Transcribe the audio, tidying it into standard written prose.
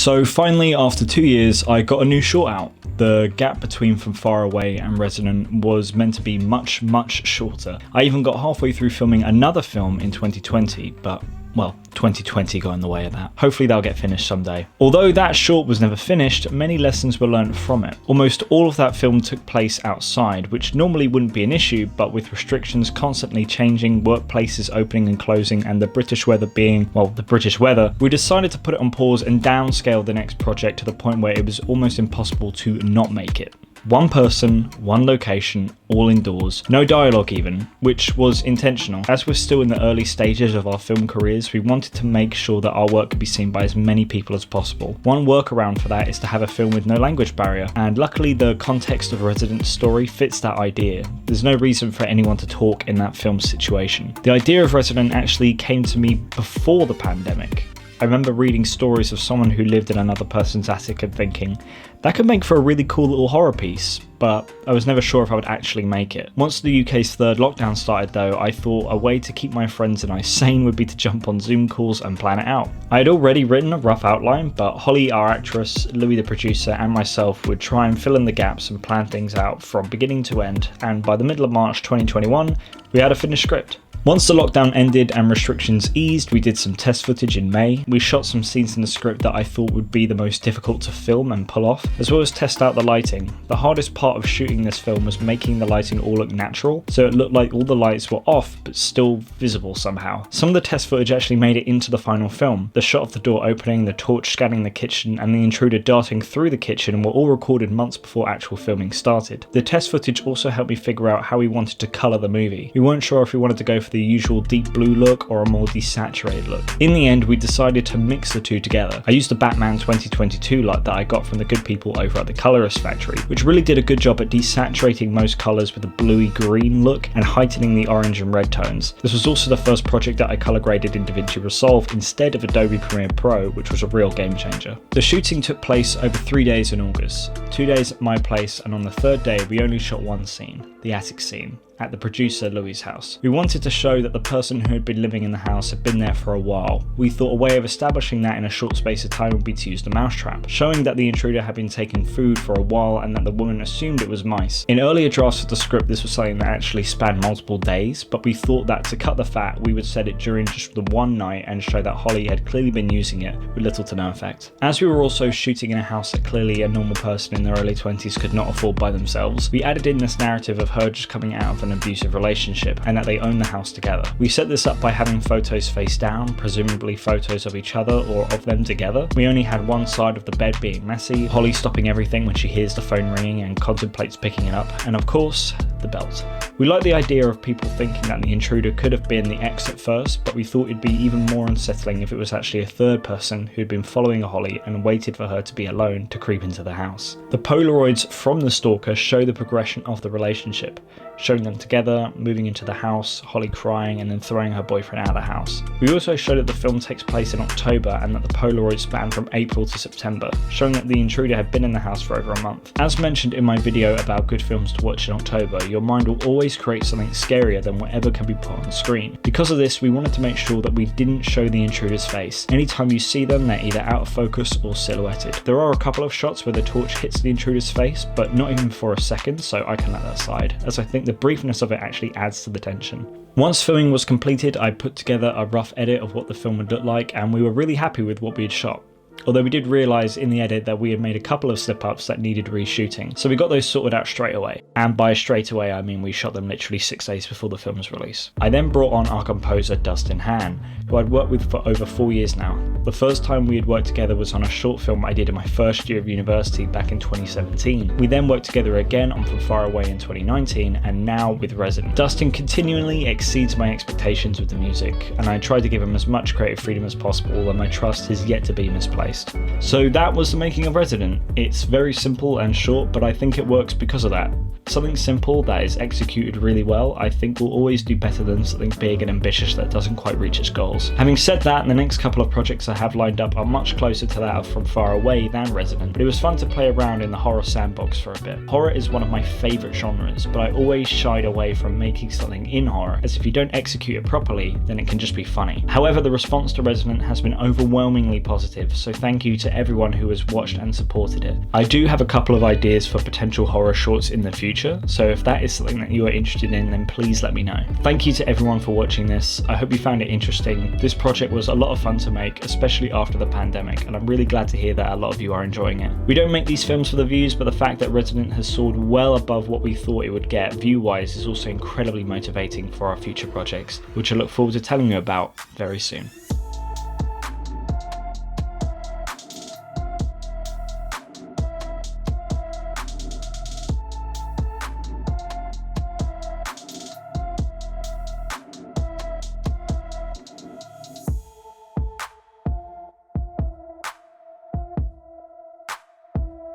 So finally, after 2 years, I got a new short out. The gap between From Far Away and Resident was meant to be much, much shorter. I even got halfway through filming another film in 2020, but well, 2020 got in the way of that. Hopefully they'll get finished someday. Although that short was never finished, many lessons were learnt from it. Almost all of that film took place outside, which normally wouldn't be an issue, but with restrictions constantly changing, workplaces opening and closing, and the British weather being, well, the British weather, we decided to put it on pause and downscale the next project to the point where it was almost impossible to not make it. One person, one location, all indoors, no dialogue even, which was intentional. As we're still in the early stages of our film careers, we wanted to make sure that our work could be seen by as many people as possible. One workaround for that is to have a film with no language barrier, and luckily the context of Resident's story fits that idea. There's no reason for anyone to talk in that film situation. The idea of Resident actually came to me before the pandemic. I remember reading stories of someone who lived in another person's attic and thinking, that could make for a really cool little horror piece, but I was never sure if I would actually make it. Once the UK's third lockdown started though, I thought a way to keep my friends and I sane would be to jump on Zoom calls and plan it out. I had already written a rough outline, but Holly, our actress, Louis the producer, and myself would try and fill in the gaps and plan things out from beginning to end, and by the middle of March 2021, we had a finished script. Once the lockdown ended and restrictions eased, we did some test footage in May. We shot some scenes in the script that I thought would be the most difficult to film and pull off, as well as test out the lighting. The hardest part of shooting this film was making the lighting all look natural, so it looked like all the lights were off but still visible somehow. Some of the test footage actually made it into the final film. The shot of the door opening, the torch scanning the kitchen, and the intruder darting through the kitchen were all recorded months before actual filming started. The test footage also helped me figure out how we wanted to colour the movie. We weren't sure if we wanted to go for the usual deep blue look or a more desaturated look. In the end, we decided to mix the two together. I used the Batman 2022 light that I got from the good people over at the Colorist Factory, which really did a good job at desaturating most colours with a bluey green look and heightening the orange and red tones. This was also the first project that I colour graded in DaVinci Resolve instead of Adobe Premiere Pro, which was a real game changer. The shooting took place over 3 days in August, 2 days at my place, and on the third day we only shot one scene, the attic scene, at the producer Louis' house. We wanted to show that the person who had been living in the house had been there for a while. We thought a way of establishing that in a short space of time would be to use the mousetrap, showing that the intruder had been taking food for a while and that the woman assumed it was mice. In earlier drafts of the script this was something that actually spanned multiple days, but we thought that to cut the fat we would set it during just the one night and show that Holly had clearly been using it with little to no effect. As we were also shooting in a house that clearly a normal person in their early 20s could not afford by themselves, we added in this narrative of her just coming out of an abusive relationship and that they own the house together. We set this up by having photos face down, presumably photos of each other or of them together. We only had one side of the bed being messy, Holly stopping everything when she hears the phone ringing and contemplates picking it up, and of course, the belt. We like the idea of people thinking that the intruder could have been the ex at first, but we thought it'd be even more unsettling if it was actually a third person who'd been following Holly and waited for her to be alone to creep into the house. The Polaroids from the stalker show the progression of the relationship, showing them together, moving into the house, Holly crying and then throwing her boyfriend out of the house. We also show that the film takes place in October and that the Polaroids span from April to September, showing that the intruder had been in the house for over a month. As mentioned in my video about good films to watch in October, your mind will always create something scarier than whatever can be put on screen. Because of this, we wanted to make sure that we didn't show the intruder's face. Anytime you see them, they're either out of focus or silhouetted. There are a couple of shots where the torch hits the intruder's face, but not even for a second, so I can let that slide, as I think the briefness of it actually adds to the tension. Once filming was completed, I put together a rough edit of what the film would look like, and we were really happy with what we had shot. Although we did realise in the edit that we had made a couple of slip-ups that needed reshooting, so we got those sorted out straight away. And by straight away I mean we shot them literally 6 days before the film's release. I then brought on our composer Dustin Han, who I'd worked with for over 4 years now. The first time we had worked together was on a short film I did in my first year of university back in 2017. We then worked together again on From Far Away in 2019, and now with Resident. Dustin continually exceeds my expectations with the music, and I tried to give him as much creative freedom as possible, and my trust is yet to be misplaced. So that was the making of Resident. It's very simple and short, but I think it works because of that. Something simple that is executed really well, I think will always do better than something big and ambitious that doesn't quite reach its goals. Having said that, the next couple of projects I have lined up are much closer to that of From Far Away than Resident, but it was fun to play around in the horror sandbox for a bit. Horror is one of my favourite genres, but I always shied away from making something in horror, as if you don't execute it properly, then it can just be funny. However, the response to Resident has been overwhelmingly positive, so thank you to everyone who has watched and supported it. I do have a couple of ideas for potential horror shorts in the future, so if that is something that you are interested in, then please let me know. Thank you to everyone for watching this. I hope you found it interesting. This project was a lot of fun to make, especially after the pandemic, and I'm really glad to hear that a lot of you are enjoying it. We don't make these films for the views, but the fact that Resident has soared well above what we thought it would get view-wise is also incredibly motivating for our future projects, which I look forward to telling you about very soon.